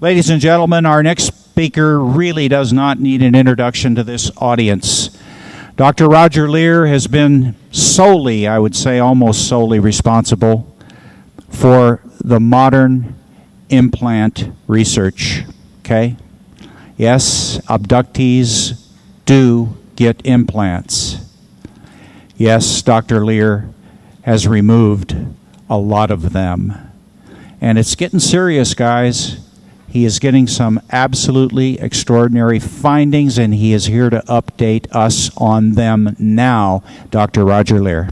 Ladies and gentlemen, our next speaker really does not need an introduction to this audience. Dr. Roger Lier has been solely, I would say almost solely, responsible for the modern implant research, okay? Yes, abductees do get implants. Yes, Dr. Lier has removed a lot of them. And it's getting serious, guys. He is getting some absolutely extraordinary findings, and he is here to update us on them now. Dr. Roger Lier.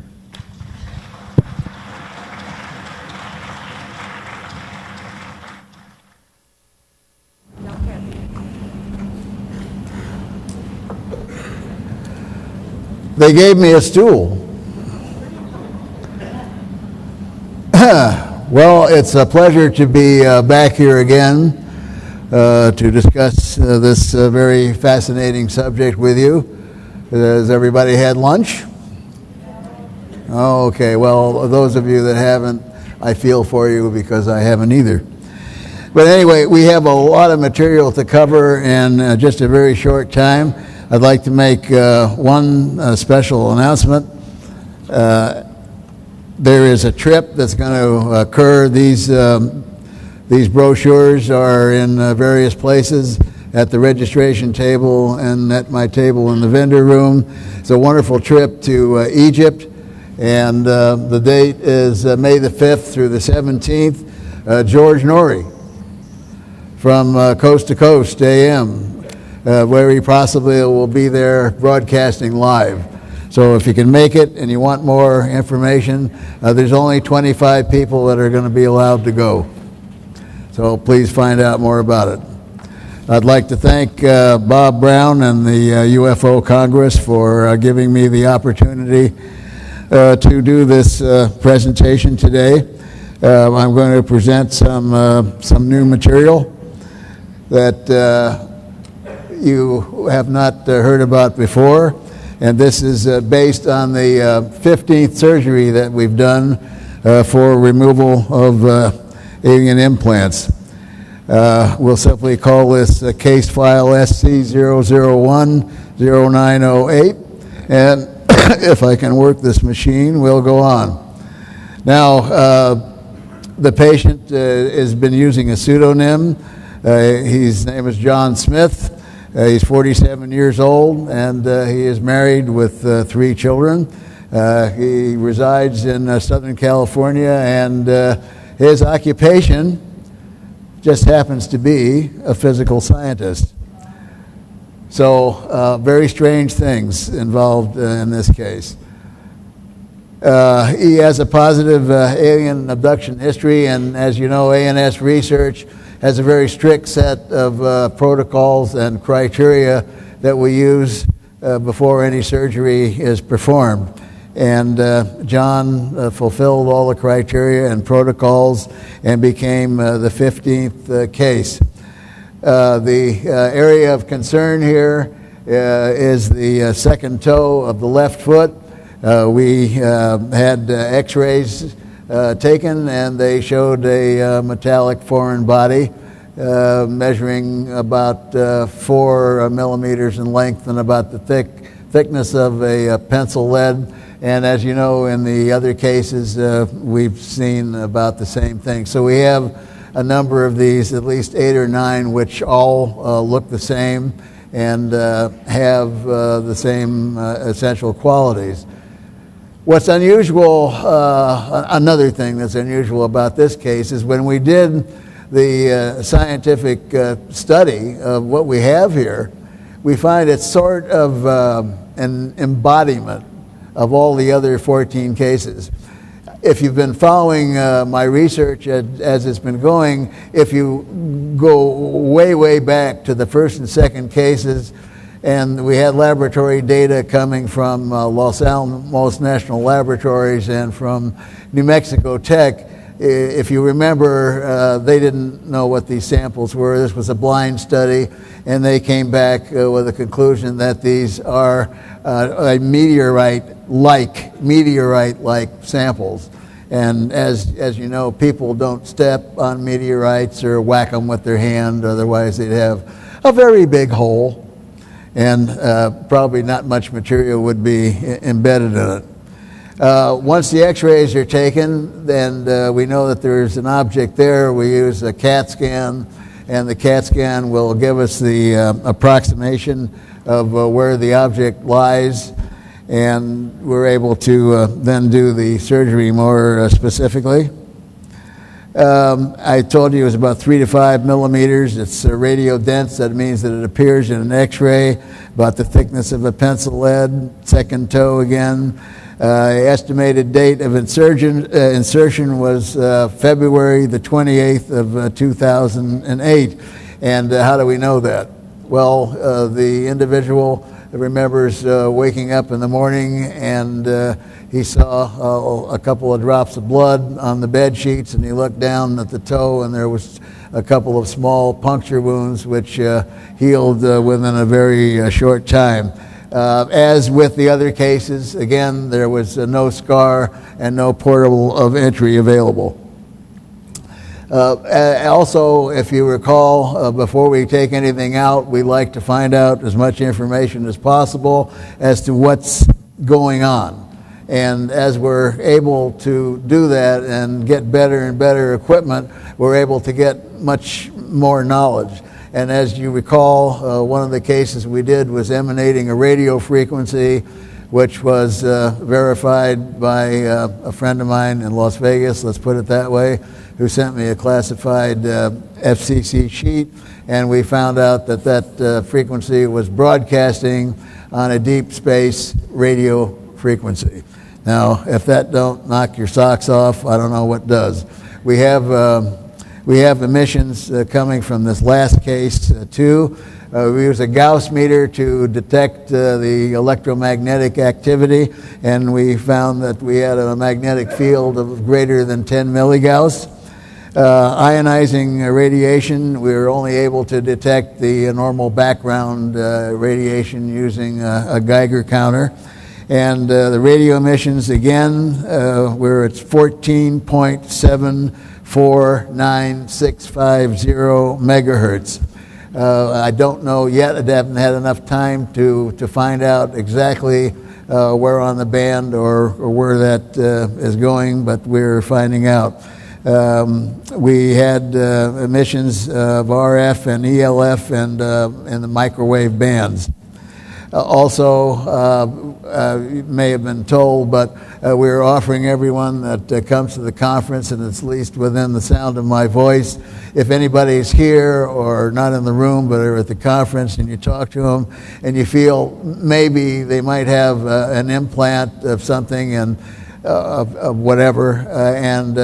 They gave me a stool. Well, it's a pleasure to be back here again to discuss this very fascinating subject with you. Has everybody had lunch? Oh, okay, well, those of you that haven't, I feel for you because I haven't either. But anyway, we have a lot of material to cover in just a very short time. I'd like to make one special announcement. There is a trip that's going to occur. These brochures are in various places at the registration table and at my table in the vendor room. It's a wonderful trip to Egypt, and the date is May the 5th through the 17th. George Norrie from Coast to Coast AM, where he possibly will be there broadcasting live. So if you can make it and you want more information, there's only 25 people that are going to be allowed to go. So please find out more about it. I'd like to thank Bob Brown and the UFO Congress for giving me the opportunity to do this presentation today. I'm going to present some new material that you have not heard about before. And this is based on the 15th surgery that we've done for removal of alien implants. We'll simply call this case file SC0010908, and if I can work this machine, we'll go on. Now, the patient has been using a pseudonym. His name is John Smith. He's 47 years old, and he is married with 3 children. He resides in Southern California, and his occupation just happens to be a physical scientist. So very strange things involved in this case. He has a positive alien abduction history, and as you know, ANS research has a very strict set of protocols and criteria that we use before any surgery is performed. And John fulfilled all the criteria and protocols and became the 15th case. The area of concern here is the second toe of the left foot. We had x-rays taken, and they showed a metallic foreign body measuring about 4 millimeters in length and about the thickness of a pencil lead. And as you know, in the other cases, we've seen about the same thing. So we have a number of these, at least 8 or 9, which all look the same and have the same essential qualities. What's unusual, another thing that's unusual about this case is when we did the scientific study of what we have here, we find it's sort of an embodiment of all the other 14 cases. If you've been following my research as it's been going, if you go way, way back to the first and second cases, and we had laboratory data coming from Los Alamos National Laboratories and from New Mexico Tech. If you remember, they didn't know what these samples were. This was a blind study, and they came back with a conclusion that these are a meteorite-like samples. And as you know, people don't step on meteorites or whack them with their hand, otherwise they'd have a very big hole, and probably not much material would be embedded in it. Once the x-rays are taken, then we know that there's an object there. We use a CAT scan, and the CAT scan will give us the approximation of where the object lies, and we're able to then do the surgery more specifically. I told you it was about 3 to 5 millimeters. It's radio dense. That means that it appears in an x-ray about the thickness of a pencil lead. Second toe again. Estimated date of insertion was February the 28th of 2008. And how do we know that? Well, the individual remembers waking up in the morning, and he saw a couple of drops of blood on the bed sheets, and he looked down at the toe, and there was a couple of small puncture wounds which healed within a very short time. As with the other cases, again, there was no scar and no portal of entry available. Also, if you recall, before we take anything out, we like to find out as much information as possible as to what's going on. And as we're able to do that and get better and better equipment, we're able to get much more knowledge. And as you recall, one of the cases we did was emanating a radio frequency, which was verified by a friend of mine in Las Vegas, let's put it that way, who sent me a classified FCC sheet, and we found out that that frequency was broadcasting on a deep space radio frequency. Now, if that don't knock your socks off, I don't know what does. We have emissions coming from this last case too. We use a Gauss meter to detect the electromagnetic activity, and we found that we had a magnetic field of greater than 10 milligauss. Ionizing radiation, we were only able to detect the normal background radiation using a Geiger counter. And the radio emissions, again, we're at 14.749650 megahertz. I don't know yet. I haven't had enough time to find out exactly where on the band or where that is going, but we're finding out. We had emissions of RF and ELF and in the microwave bands. Also, you may have been told, but we're offering everyone that comes to the conference, and it's at least within the sound of my voice, if anybody's here or not in the room but are at the conference and you talk to them and you feel maybe they might have an implant of something and of whatever, and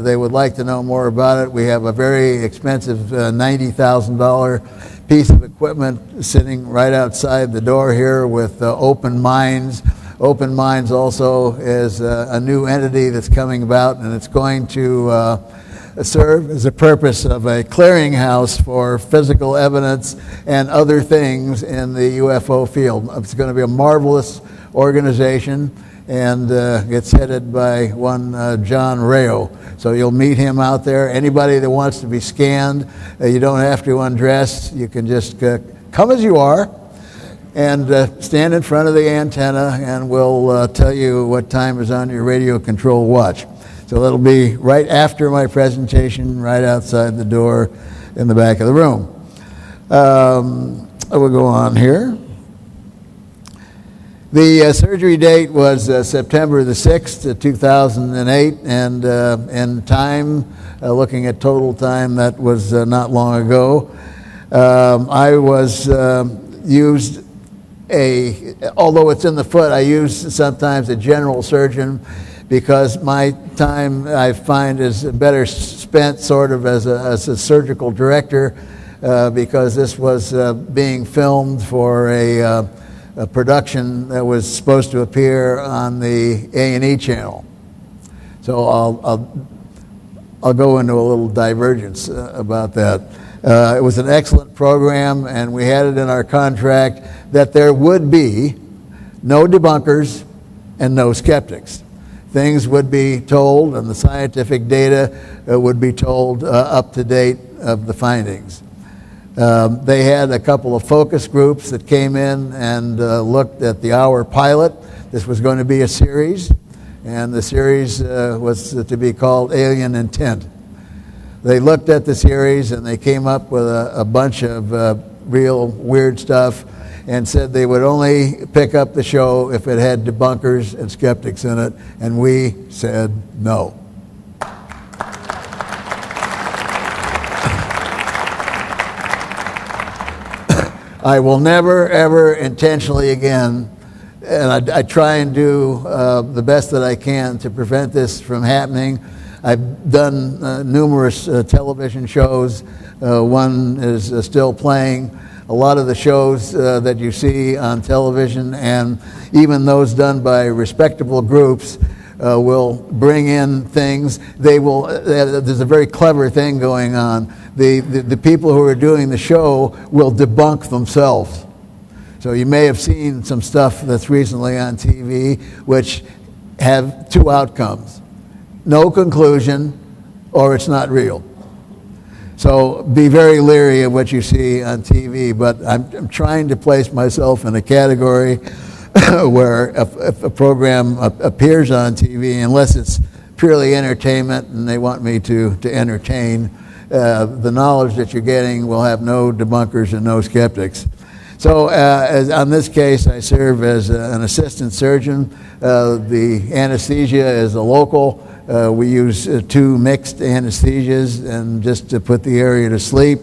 they would like to know more about it, we have a very expensive $90,000 piece of equipment sitting right outside the door here with Open Minds. Open Minds also is a new entity that's coming about, and it's going to serve as a purpose of a clearinghouse for physical evidence and other things in the UFO field. It's going to be a marvelous organization, and it's headed by one John Rayo. So you'll meet him out there. Anybody that wants to be scanned, you don't have to undress. You can just come as you are and stand in front of the antenna, and we'll tell you what time is on your radio control watch. So that'll be right after my presentation, right outside the door in the back of the room. We'll go on here. The surgery date was September the 6th, 2008, and in time, looking at total time, that was not long ago. I was used although it's in the foot, I use sometimes a general surgeon, because my time, I find, is better spent sort of as a surgical director, because this was being filmed for a production that was supposed to appear on the A&E channel. So I'll go into a little divergence about that. It was an excellent program, and we had it in our contract that there would be no debunkers and no skeptics. things would be told, and the scientific data would be told up to date of the findings. They had a couple of focus groups that came in and looked at the hour pilot. This was going to be a series, and the series was to be called Alien Intent. They looked at the series and they came up with a bunch of real weird stuff and said they would only pick up the show if it had debunkers and skeptics in it, and we said no. I will never, ever intentionally again, and I try and do the best that I can to prevent this from happening. I've done numerous television shows. One is still playing. A lot of the shows that you see on television, and even those done by respectable groups, will bring in things. There's a very clever thing going on. The people who are doing the show will debunk themselves. So you may have seen some stuff that's recently on TV which have two outcomes: no conclusion, or it's not real. So be very leery of what you see on TV, but I'm trying to place myself in a category where if a program appears on TV, unless it's purely entertainment and they want me to entertain, the knowledge that you're getting will have no debunkers and no skeptics. So on this case, I serve as an assistant surgeon. The anesthesia is a local. We use two mixed anesthesias, and just to put the area to sleep.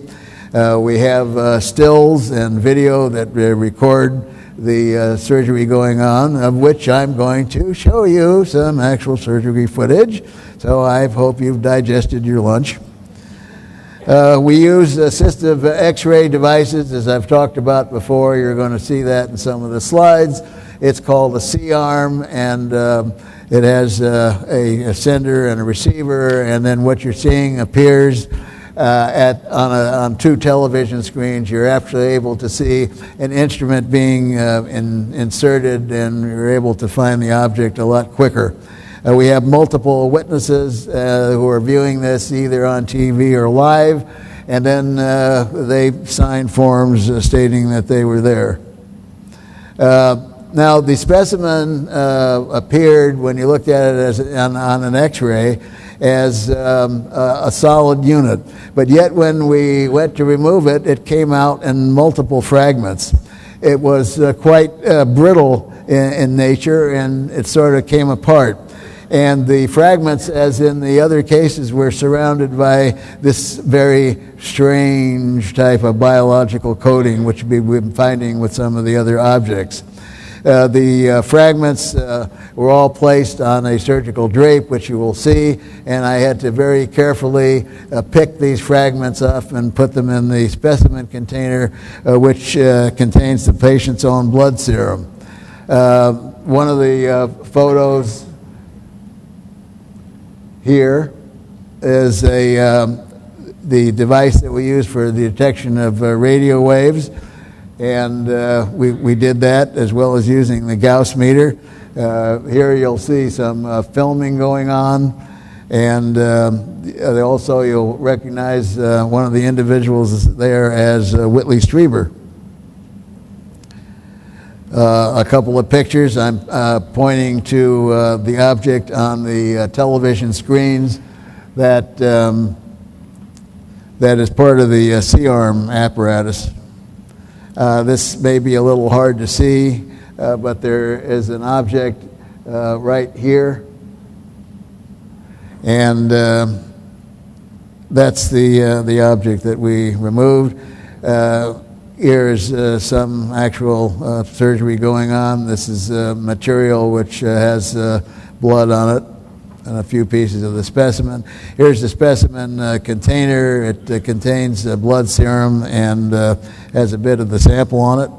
We have stills and video that record the surgery going on, of which I'm going to show you some actual surgery footage. So I hope you've digested your lunch. We use assistive X-ray devices, as I've talked about before. You're going to see that in some of the slides. It's called a C-arm, and it has a sender and a receiver, and then what you're seeing appears on two television screens. You're actually able to see an instrument being inserted, and you're able to find the object a lot quicker. We have multiple witnesses who are viewing this either on TV or live, and then they sign forms stating that they were there. Now, the specimen appeared, when you looked at it as on an X-ray, as a solid unit. But yet when we went to remove it, it came out in multiple fragments. It was quite brittle in nature, and it sort of came apart. And the fragments, as in the other cases, were surrounded by this very strange type of biological coating, which we've been finding with some of the other objects. The fragments were all placed on a surgical drape, which you will see, and I had to very carefully pick these fragments up and put them in the specimen container, which contains the patient's own blood serum. One of the photos here is the device that we use for the detection of radio waves. And we did that, as well as using the Gauss meter. Here you'll see some filming going on, and also you'll recognize one of the individuals there as Whitley Strieber. A couple of pictures. I'm pointing to the object on the television screens that is part of the C-arm apparatus. This may be a little hard to see, but there is an object right here, and that's the object that we removed. Here is some actual surgery going on. This is material which has blood on it and a few pieces of the specimen. Here's the specimen container. It contains blood serum and has a bit of the sample on it.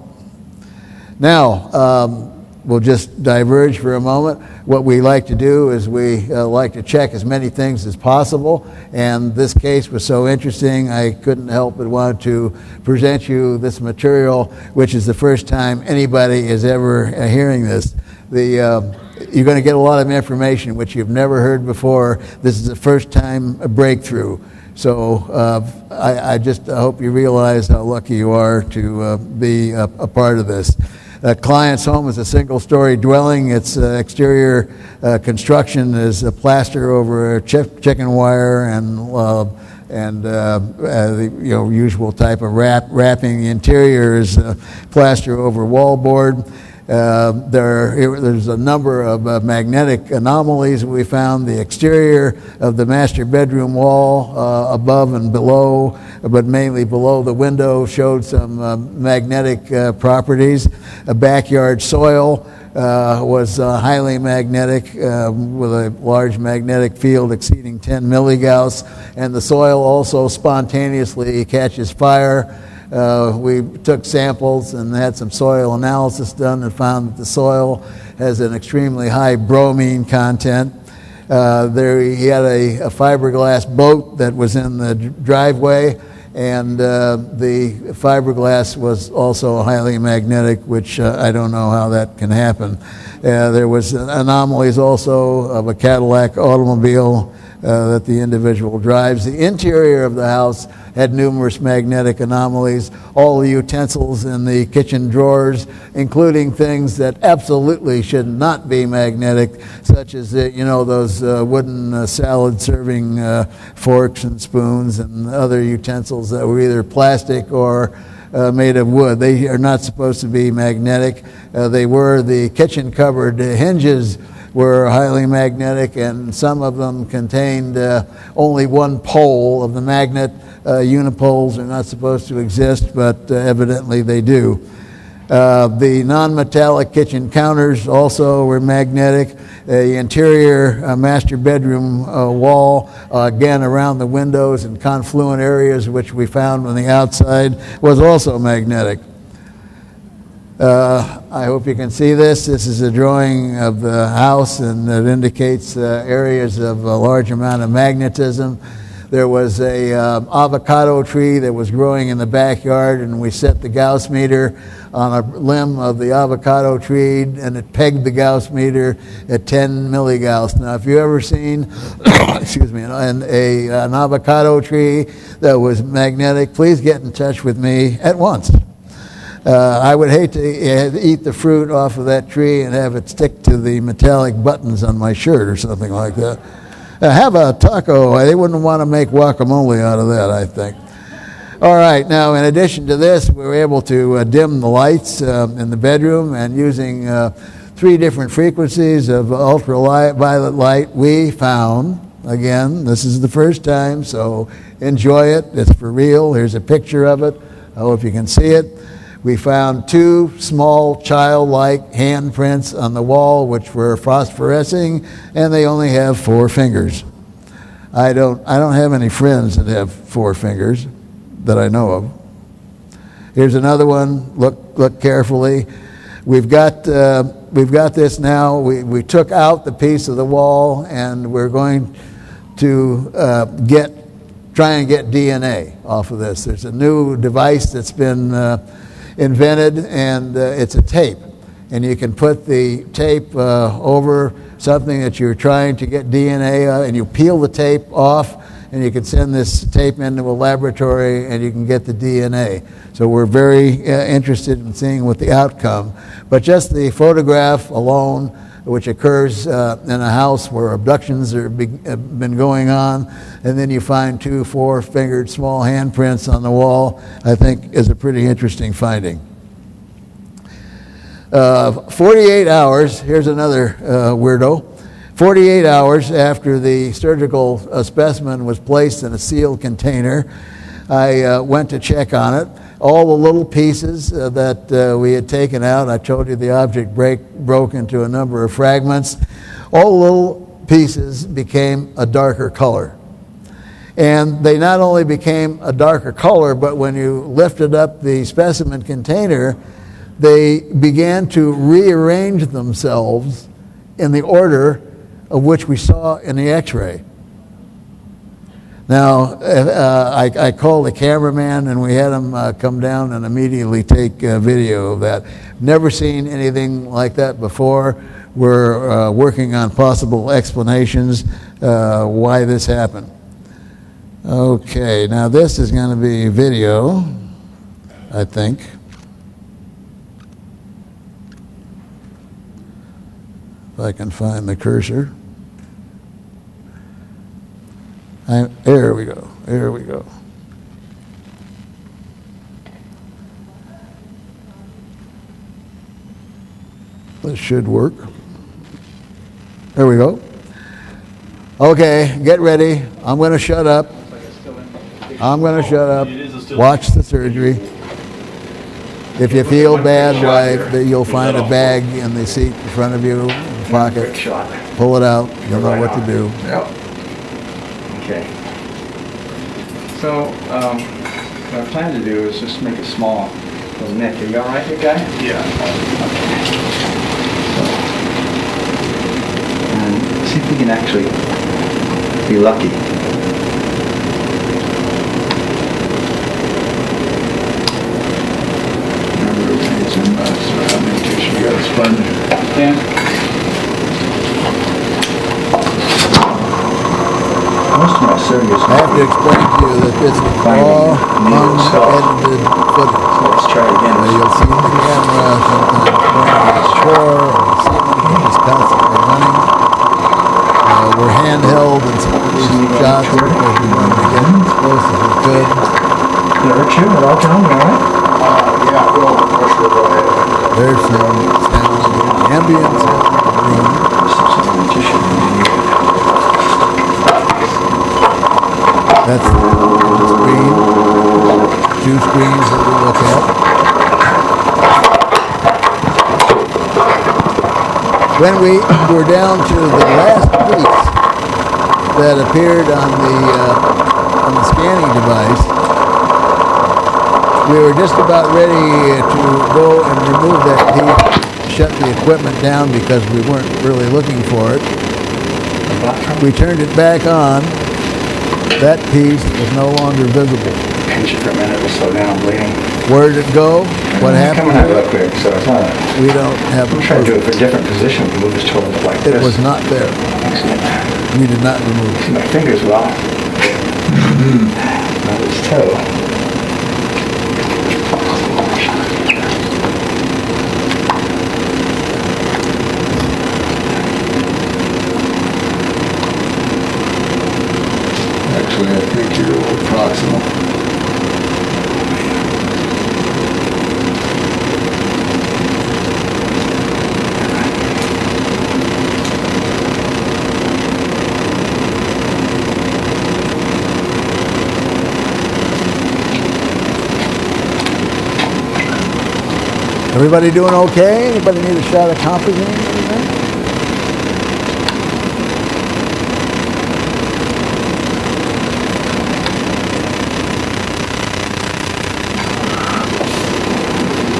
Now, we'll just diverge for a moment. What we like to do is we like to check as many things as possible, and this case was so interesting I couldn't help but want to present you this material, which is the first time anybody is ever hearing this. The you're going to get a lot of information which you've never heard before. This is the first time a breakthrough. So I just hope you realize how lucky you are to be a part of this. Client's home is a single-story dwelling. Its exterior construction is plaster over chicken wire and the usual type of wrapping. The interior is plaster over wallboard. There's a number of magnetic anomalies we found. The exterior of the master bedroom wall, above and below, but mainly below the window, showed some magnetic properties. A backyard soil was highly magnetic, with a large magnetic field exceeding 10 milligauss, and the soil also spontaneously catches fire. We took samples and had some soil analysis done and found that the soil has an extremely high bromine content. He had a fiberglass boat that was in the driveway, and the fiberglass was also highly magnetic, which I don't know how that can happen. There was anomalies also of a Cadillac automobile that the individual drives. The interior of the house had numerous magnetic anomalies. All the utensils in the kitchen drawers, including things that absolutely should not be magnetic, such as those wooden salad serving forks and spoons and other utensils that were either plastic or made of wood. They are not supposed to be magnetic. The kitchen cupboard hinges were highly magnetic, and some of them contained only one pole of the magnet. Unipoles are not supposed to exist, but evidently they do. The non-metallic kitchen counters also were magnetic. The interior master bedroom wall, again around the windows and confluent areas, which we found on the outside, was also magnetic. I hope you can see this. This is a drawing of the house, and it indicates areas of a large amount of magnetism. There was a avocado tree that was growing in the backyard, and we set the Gauss meter on a limb of the avocado tree, and it pegged the Gauss meter at 10 milligauss. Now, if you've ever seen excuse me, an avocado tree that was magnetic, please get in touch with me at once. I would hate to eat the fruit off of that tree and have it stick to the metallic buttons on my shirt or something like that. Have a taco. They wouldn't want to make guacamole out of that, I think. All right, now in addition to this, we were able to dim the lights in the bedroom, and using 3 different frequencies of ultraviolet light, we found, again, this is the first time, so enjoy it. It's for real. Here's a picture of it. I hope you can see it. We found 2 small childlike handprints on the wall which were phosphorescing, and they only have 4 fingers. I don't have any friends that have 4 fingers that I know of. Here's another one. Look carefully. We've got this now. We took out the piece of the wall, and we're going to try and get DNA off of this. There's a new device that's been invented, and it's a tape, and you can put the tape over something that you're trying to get DNA and you peel the tape off, and you can send this tape into a laboratory and you can get the DNA. So we're very interested in seeing what the outcome, but just the photograph alone, which occurs in a house where abductions have been going on, and then you find 2 4-fingered small handprints on the wall, I think is a pretty interesting finding. 48 hours, here's another weirdo. 48 hours after the surgical specimen was placed in a sealed container, I went to check on it. All the little pieces that we had taken out, I told you the object broke into a number of fragments. All the little pieces became a darker color. And they not only became a darker color, but when you lifted up the specimen container, they began to rearrange themselves in the order of which we saw in the x-ray. Now, I called the cameraman and we had him come down and immediately take video of that. Never seen anything like that before. We're working on possible explanations why this happened. Okay, now this is going to be video, I think. If I can find the cursor. There we go. There we go. This should work. There we go. Okay, get ready. I'm going to shut up. I'm going to shut up. Watch the surgery. If you feel bad, why, you'll find a bag in the seat in front of you, in the pocket. Pull it out. You'll know what to do. Yep. Okay. So, what I plan to do is just make a small little nick. Are you all right here, guy? Yeah. Okay. So, and see if we can actually be lucky. Remember, we need some medication. You got a sponge. Dan? Most of my surgeries. I have to explain to you that this is all unedited footage. So let's try it again. You'll see the camera sometimes going to the shore or the ceiling, it's constantly running. We're handheld in some of these shots because we wanted to get as close as we could. Did it hurt you at all, Tom? You all right? Yeah, go ahead. There's some sound in the ambience of the room. That's the screen, two screens that we look at. When we were down to the last piece that appeared on the scanning device, we were just about ready to go and remove that piece, shut the equipment down because we weren't really looking for it. We turned it back on. That piece was no longer visible. Pinch it for a minute, we'll slow down, bleeding. Where did it go? What happened? Coming out real quick, so it's not. We don't have I'm trying to do it for a different position. We move this toward it like this. It was not there. Excellent. We did not remove it. See, my fingers well. Not his toe. Actually, I think you're a little proximal. Everybody doing okay? Anybody need a shot of Compazine or anything?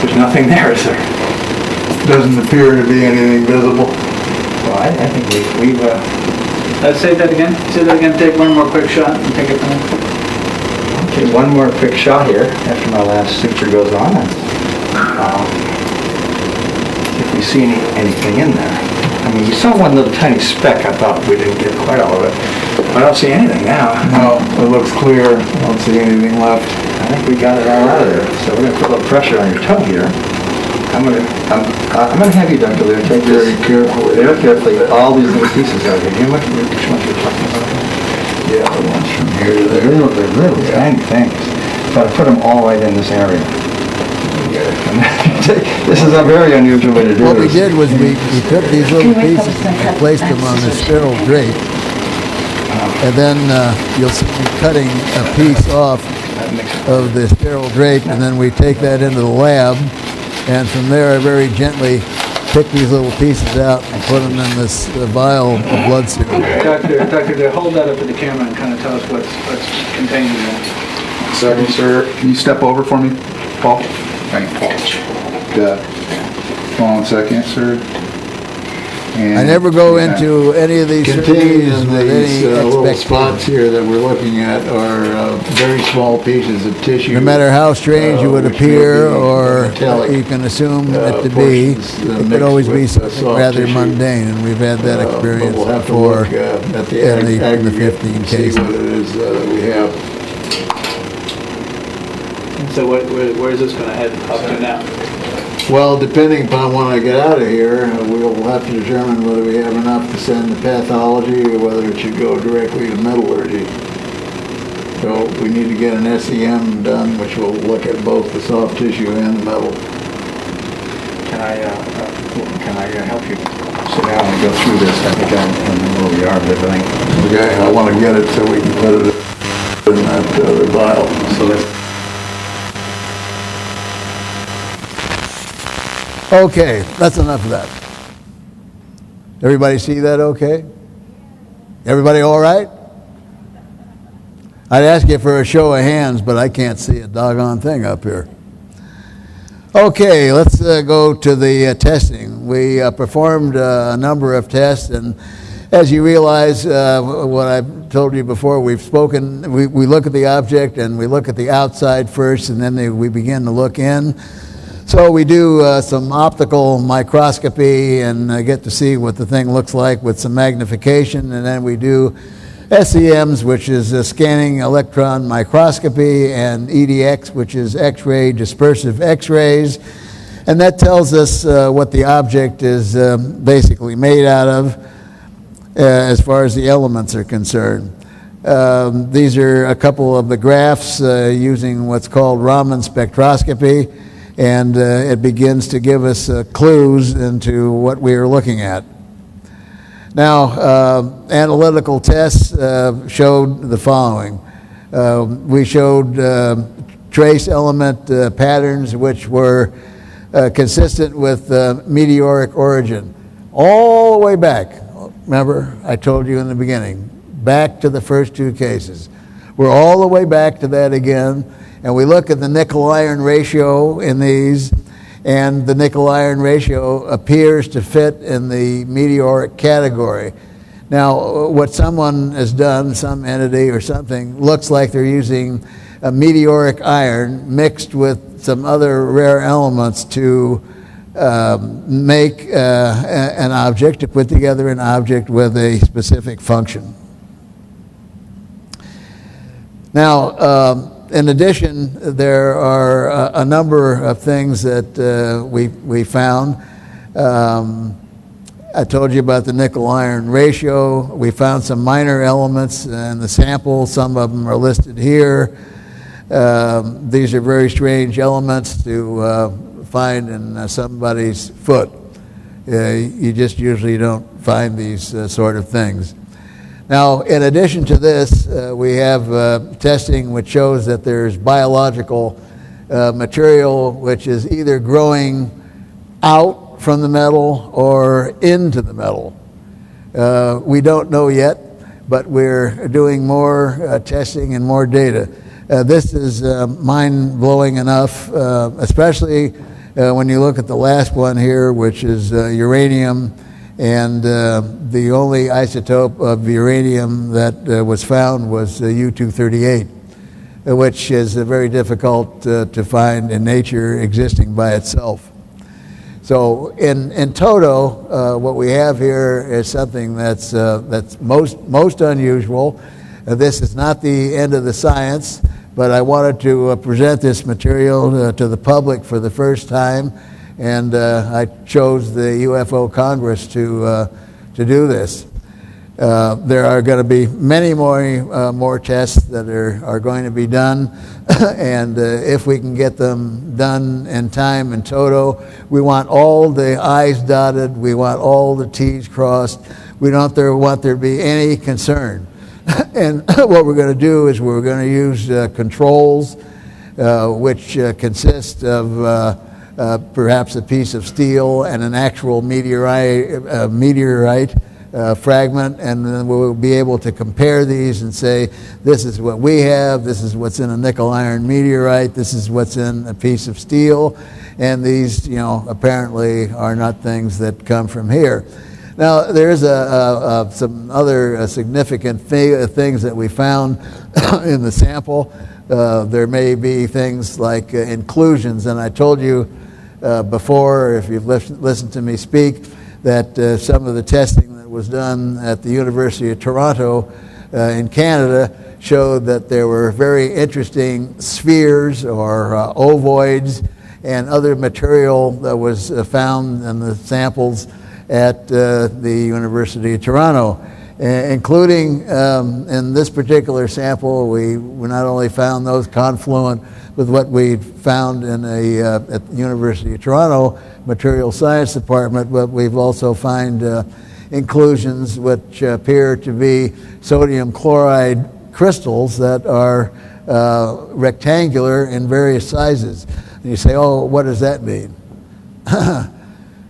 There's nothing there, is there? Doesn't appear to be anything visible. Well, I think we've say that again. Say that again. Take one more quick shot and take it from there. Okay, one more quick shot here after my last suture goes on. And, see if we see anything in there. I mean, you saw one little tiny speck. I thought we didn't get quite all of it. I don't see anything now. No, it looks clear. I don't see anything left. I think we got it all out of there. So we're gonna put a little pressure on your toe here. I'm gonna have you, Dr. Lear, take Very this carefully. very carefully. All these little pieces out here. Which ones you're talking about? Yeah, the ones from here to there. They're really tiny things. But I put them all right in this area. This is a very unusual way to do it. What we did was we took these little pieces and placed them on the sterile drape. And then you'll see me cutting a piece off of the sterile drape, and then we take that into the lab. And from there, I very gently pick these little pieces out and put them in this vial of blood serum. Doctor, hold that up to the camera and kind of tell us what's contained in there. Second, sir. Can you step over for me, Paul? Thank you, Paul. Hold on a second, sir. I never go into any of these Contained surgeries in with these any little expectation. spots here that we're looking at are very small pieces of tissue. No matter how strange it would which may appear be or metallic, you can assume it to be, portions, it could mixed always be with, something soft rather tissue. mundane, and we've had that But experience we'll have to before look at the in the aggregate 15 and see cases. what it is that we have. So where is this going to head up to now? Well, depending upon when I get out of here, we'll have to determine whether we have enough to send to pathology or whether it should go directly to metallurgy. So we need to get an SEM done, which will look at both the soft tissue and the metal. Can I help you sit down and go through this? I think I know where we are with everything. Okay, I want to get it so we can put it in that other vial. So let's. Okay, that's enough of that. Everybody see that okay? Everybody all right? I'd ask you for a show of hands, but I can't see a doggone thing up here. Okay, let's go to the testing. We performed a number of tests, and as you realize, what I've told you before, we look at the object and we look at the outside first, and then we begin to look in. So we do some optical microscopy and get to see what the thing looks like with some magnification, and then we do SEMs, which is scanning electron microscopy, and EDX, which is X-ray dispersive X-rays, and that tells us what the object is basically made out of as far as the elements are concerned. These are a couple of the graphs using what's called Raman spectroscopy, and it begins to give us clues into what we are looking at. Now, analytical tests showed the following. We showed trace element patterns which were consistent with meteoric origin, all the way back. Remember, I told you in the beginning, back to the first two cases. We're all the way back to that again. And we look at the nickel-iron ratio in these, and the nickel-iron ratio appears to fit in the meteoric category. Now, what someone has done, some entity or something, looks like they're using a meteoric iron mixed with some other rare elements to make an object, to put together an object with a specific function. Now, in addition, there are a number of things that we found. I told you about the nickel-iron ratio. We found some minor elements in the sample. Some of them are listed here. These are very strange elements to find in somebody's foot. You just usually don't find these sort of things. Now, in addition to this, we have testing which shows that there's biological material which is either growing out from the metal or into the metal. We don't know yet, but we're doing more testing and more data. This is mind-blowing enough, especially when you look at the last one here, which is uranium. And the only isotope of uranium that was found was U-238, which is very difficult to find in nature existing by itself. So in toto, what we have here is something that's most unusual. This is not the end of the science, but I wanted to present this material to the public for the first time. And I chose the UFO Congress to do this. There are going to be many more tests that are going to be done, and if we can get them done in time in toto, we want all the I's dotted, we want all the T's crossed. We don't want there to be any concern. And what we're going to do is we're going to use controls, which consist of perhaps a piece of steel and an actual meteorite fragment, and then we'll be able to compare these and say, this is what we have, this is what's in a nickel-iron meteorite, this is what's in a piece of steel, and these, apparently are not things that come from here. Now, there's some other significant things that we found in the sample. There may be things like inclusions, and I told you before, if you've listened to me speak, that some of the testing that was done at the University of Toronto in Canada showed that there were very interesting spheres or ovoids and other material that was found in the samples at the University of Toronto, including in this particular sample, we not only found those confluent with what we found in at the University of Toronto Material Science Department, but we've also found inclusions which appear to be sodium chloride crystals that are rectangular in various sizes. And you say, oh, what does that mean?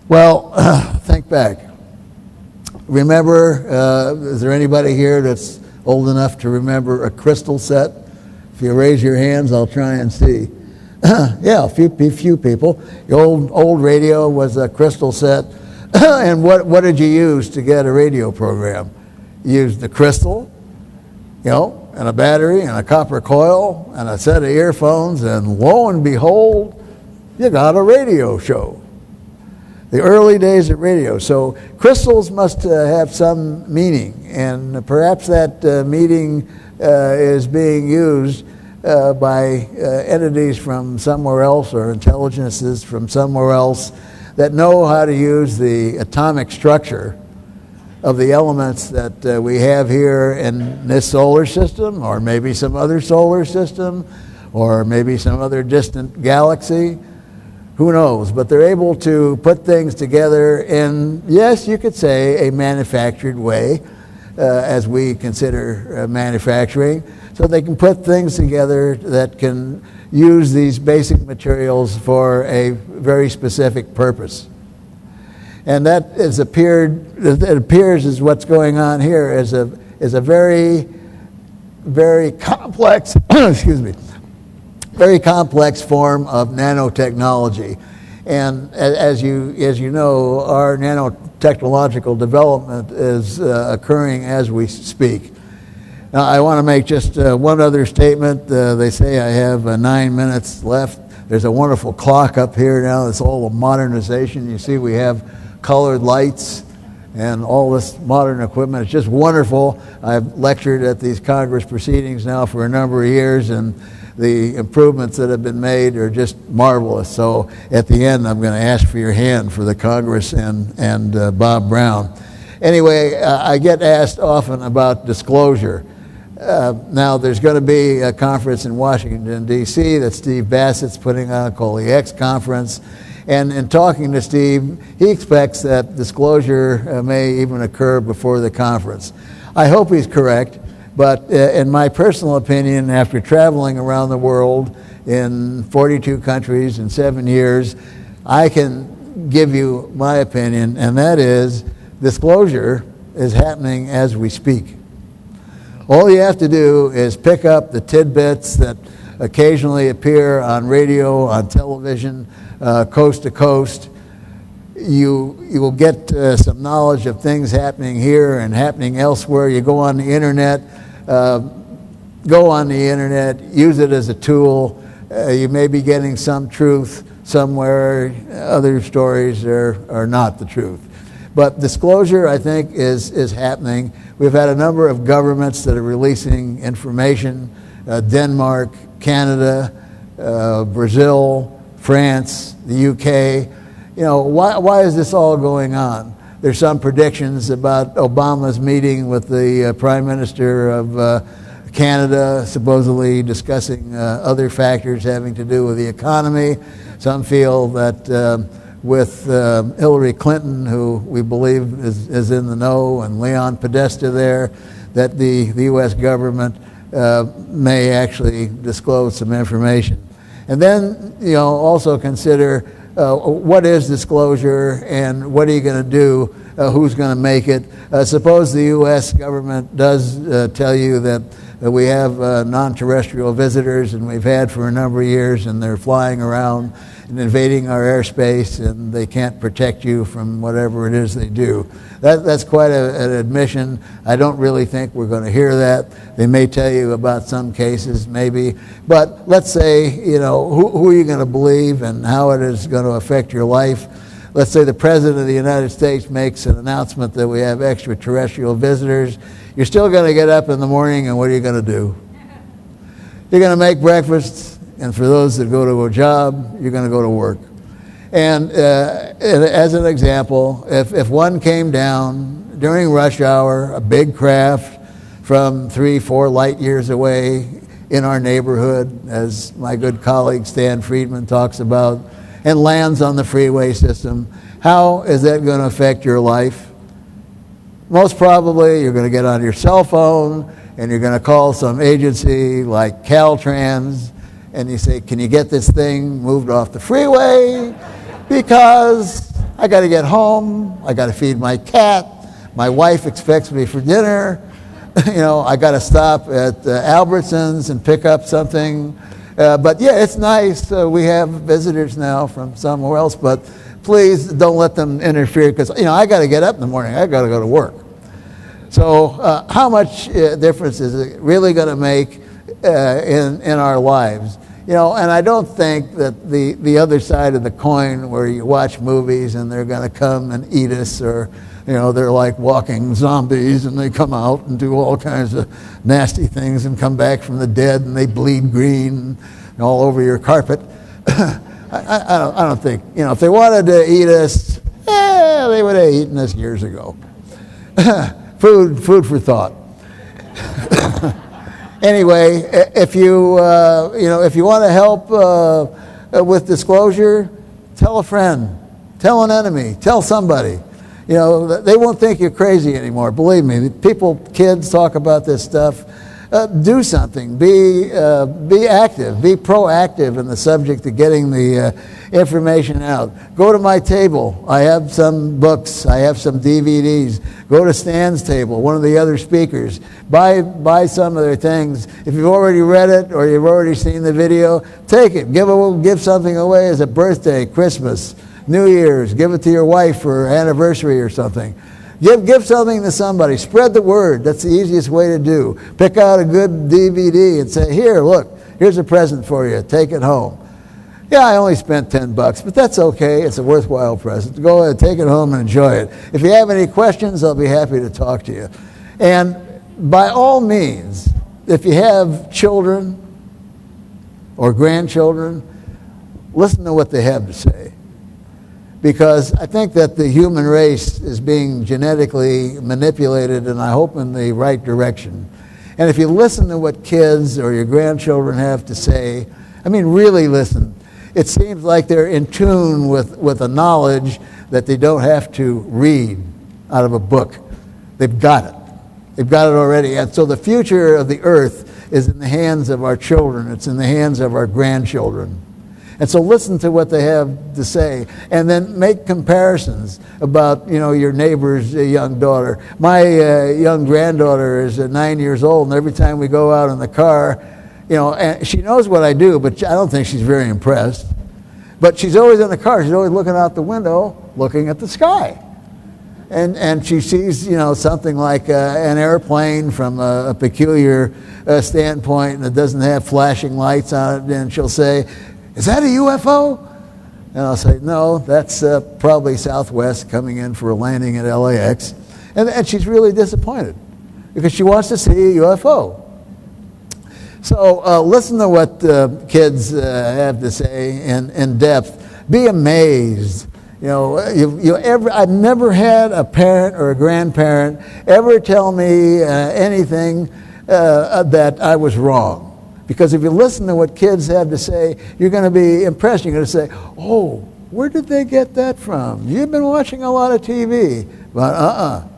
Well, think back. Remember, is there anybody here that's old enough to remember a crystal set? If you raise your hands, I'll try and see. Yeah, a few people. The old radio was a crystal set. And what did you use to get a radio program? You used the crystal, and a battery and a copper coil and a set of earphones, and lo and behold, you got a radio show. The early days of radio. So crystals must have some meaning, and perhaps that meaning is being used by entities from somewhere else or intelligences from somewhere else that know how to use the atomic structure of the elements that we have here in this solar system, or maybe some other solar system, or maybe some other distant galaxy. Who knows? But they're able to put things together in, yes, you could say, a manufactured way, as we consider manufacturing. So they can put things together that can use these basic materials for a very specific purpose. And that appears as what's going on here is a very, very complex, excuse me, very complex form of nanotechnology. And as you know, our nanotechnological development is occurring as we speak. Now, I want to make just one other statement. They say I have 9 minutes left. There's a wonderful clock up here now. It's all a modernization. You see we have colored lights and all this modern equipment. It's just wonderful. I've lectured at these Congress proceedings now for a number of years, and the improvements that have been made are just marvelous. So at the end, I'm going to ask for your hand for the Congress and Bob Brown. Anyway, I get asked often about disclosure. Now, there's going to be a conference in Washington, D.C. that Steve Bassett's putting on called the X Conference. And in talking to Steve, he expects that disclosure may even occur before the conference. I hope he's correct. But in my personal opinion, after traveling around the world in 42 countries in 7 years, I can give you my opinion, and that is disclosure is happening as we speak. All you have to do is pick up the tidbits that occasionally appear on radio, on television, coast to coast. You will get some knowledge of things happening here and happening elsewhere. You go on the internet, use it as a tool. You may be getting some truth somewhere. Other stories are not the truth. But disclosure, I think, is happening. We've had a number of governments that are releasing information, Denmark, Canada, Brazil, France, the UK. Why is this all going on? There's some predictions about Obama's meeting with the Prime Minister of Canada, supposedly discussing other factors having to do with the economy. Some feel that with Hillary Clinton, who we believe is in the know, and Leon Podesta there, that the U.S. government may actually disclose some information. And then, also consider what is disclosure and what are you going to do, who's going to make it. Suppose the U.S. government does tell you that We have non-terrestrial visitors, and we've had for a number of years, and they're flying around and invading our airspace, and they can't protect you from whatever it is they do. That's quite an admission. I don't really think we're going to hear that. They may tell you about some cases, maybe. But let's say, who are you going to believe and how it is going to affect your life? Let's say the President of the United States makes an announcement that we have extraterrestrial visitors. You're still going to get up in the morning, and what are you going to do? You're going to make breakfast, and for those that go to a job, you're going to go to work. And as an example, if one came down during rush hour, a big craft from 3-4 light years away in our neighborhood, as my good colleague Stan Friedman talks about, and lands on the freeway system, how is that going to affect your life? Most probably, you're going to get on your cell phone and you're going to call some agency like Caltrans, and you say, can you get this thing moved off the freeway? Because I got to get home, I got to feed my cat, my wife expects me for dinner, I got to stop at Albertsons and pick up something. But yeah, it's nice. We have visitors now from somewhere else, but please don't let them interfere, because I got to get up in the morning. I got to go to work. So how much difference is it really going to make in our lives? And I don't think that the other side of the coin, where you watch movies and they're going to come and eat us, or they're like walking zombies and they come out and do all kinds of nasty things and come back from the dead and they bleed green and all over your carpet. I don't think, if they wanted to eat us, they would have eaten us years ago. Food for thought. Anyway, if you want to help with disclosure, tell a friend, tell an enemy, tell somebody. They won't think you're crazy anymore. Believe me, kids talk about this stuff. Do something. Be active. Be proactive in the subject of getting the information out. Go to my table. I have some books. I have some DVDs. Go to Stan's table, one of the other speakers. Buy some of their things. If you've already read it or you've already seen the video, take it. Give something away as a birthday, Christmas, New Year's. Give it to your wife for anniversary or something. Give something to somebody. Spread the word. That's the easiest way to do. Pick out a good DVD and say, here, look, here's a present for you. Take it home. Yeah, I only spent $10, but that's okay. It's a worthwhile present. Go ahead, take it home and enjoy it. If you have any questions, I'll be happy to talk to you. And by all means, if you have children or grandchildren, listen to what they have to say. Because I think that the human race is being genetically manipulated, and I hope in the right direction. And if you listen to what kids or your grandchildren have to say, really listen. It seems like they're in tune with a knowledge that they don't have to read out of a book. They've got it. They've got it already. And so the future of the earth is in the hands of our children. It's in the hands of our grandchildren. And so listen to what they have to say, and then make comparisons about, your neighbor's young daughter. My young granddaughter is 9 years old, and every time we go out in the car, and she knows what I do, but I don't think she's very impressed. But she's always in the car. She's always looking out the window, looking at the sky. And she sees, something like an airplane from a peculiar standpoint, and it doesn't have flashing lights on it, and she'll say, is that a UFO? And I'll say, no, that's probably Southwest coming in for a landing at LAX. And she's really disappointed because she wants to see a UFO. So listen to what kids have to say in depth. Be amazed. I've never had a parent or a grandparent ever tell me anything that I was wrong. Because if you listen to what kids have to say, you're going to be impressed. You're going to say, oh, where did they get that from? You've been watching a lot of TV. But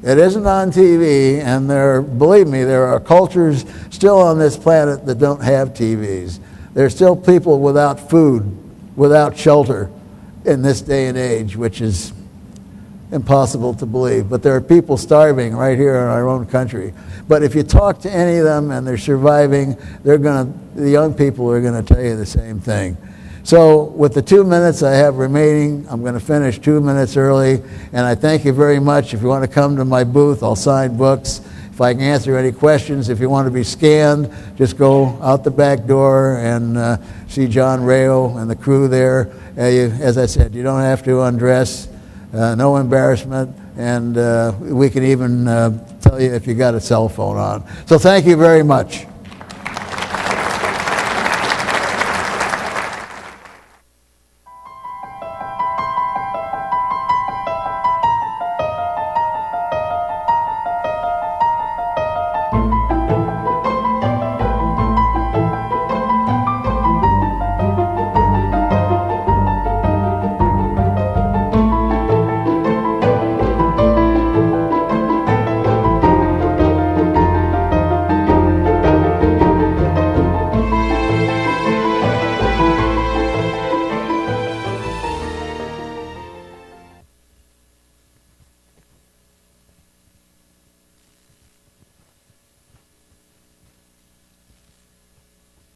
it isn't on TV. And believe me, there are cultures still on this planet that don't have TVs. There's still people without food, without shelter in this day and age, which is impossible to believe. But there are people starving right here in our own country. But if you talk to any of them and they're surviving, the young people are going to tell you the same thing. So with the 2 minutes I have remaining, I'm going to finish 2 minutes early, and I thank you very much. If you want to come to my booth, I'll sign books. If I can answer any questions, if you want to be scanned, just go out the back door and see John Rayo and the crew there. As I said, you don't have to undress, no embarrassment, and we can even tell you if you got a cell phone on. So thank you very much.